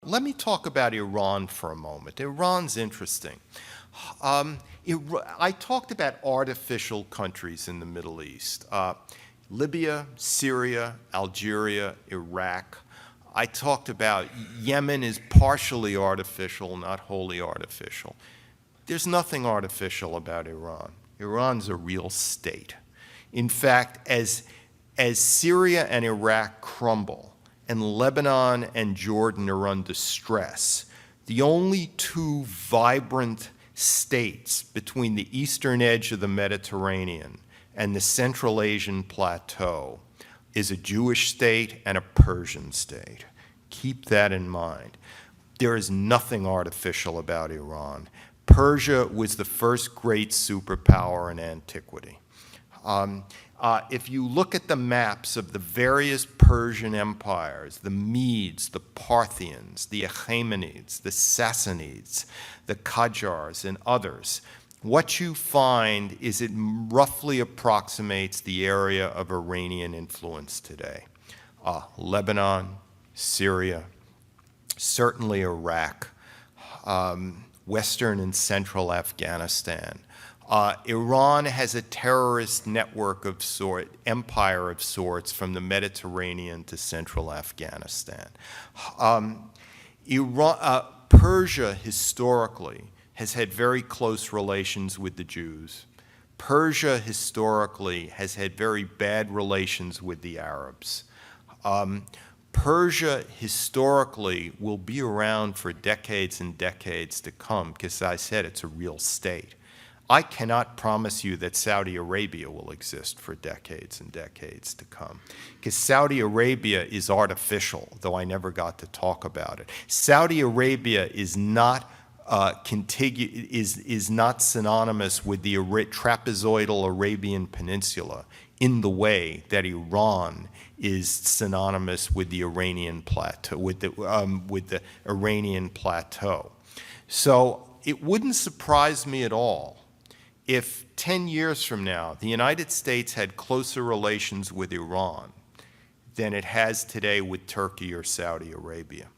let me talk about Iran for a moment. Iran's interesting. I talked about artificial countries in the Middle East. Libya, Syria, Algeria, Iraq. I talked about Yemen is partially artificial, not wholly artificial. There's nothing artificial about Iran. Iran's a real state. In fact, as Syria and Iraq crumble, and Lebanon and Jordan are under stress, the only two vibrant states between the eastern edge of the Mediterranean and the Central Asian plateau is a Jewish state and a Persian state. Keep that in mind. There is nothing artificial about Iran. Persia was the first great superpower in antiquity. If you look at the maps of the various Persian empires, the Medes, the Parthians, the Achaemenids, the Sassanids, the Qajars, and others, what you find is it roughly approximates the area of Iranian influence today. Lebanon, Syria, certainly Iraq, Western and Central Afghanistan. Iran has a terrorist network of empire of sorts from the Mediterranean to Central Afghanistan. Persia historically has had very close relations with the Jews. Persia historically has had very bad relations with the Arabs. Persia historically will be around for decades and decades to come because, as I said, it's a real state. I cannot promise you that Saudi Arabia will exist for decades and decades to come, because Saudi Arabia is artificial, though I never got to talk about it. Saudi Arabia is not is not synonymous with the trapezoidal Arabian Peninsula in the way that Iran is synonymous with the Iranian plateau, with the Iranian plateau. So it wouldn't surprise me at all if 10 years from now, the United States had closer relations with Iran than it has today with Turkey or Saudi Arabia.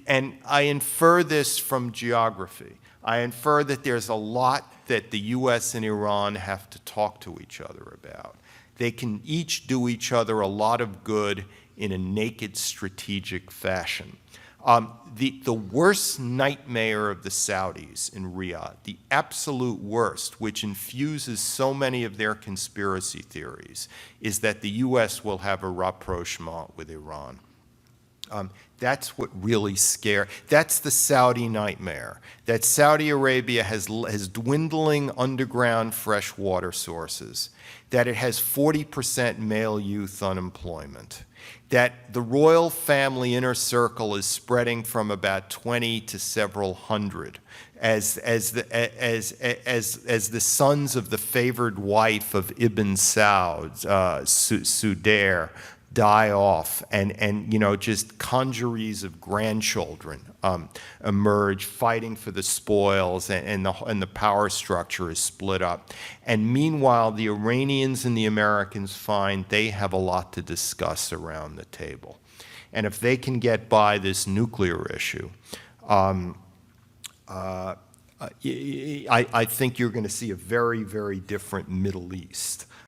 And I infer this from geography. I infer that there's a lot that the US and Iran have to talk to each other about. They can each do each other a lot of good in a naked strategic fashion. The worst nightmare of the Saudis in Riyadh, the absolute worst, which infuses so many of their conspiracy theories, is that the US will have a rapprochement with Iran. That's what really scares. That's the Saudi nightmare, that Saudi Arabia has dwindling underground fresh water sources, that it has 40% male youth unemployment, that the royal family inner circle is spreading from about 20 to several hundred, as the sons of the favored wife of Ibn Saud, Sudair, die off, and just congeries of grandchildren emerge fighting for the spoils, and the power structure is split up. And meanwhile, the Iranians and the Americans find they have a lot to discuss around the table. And if they can get by this nuclear issue, I think you're going to see a very, very different Middle East.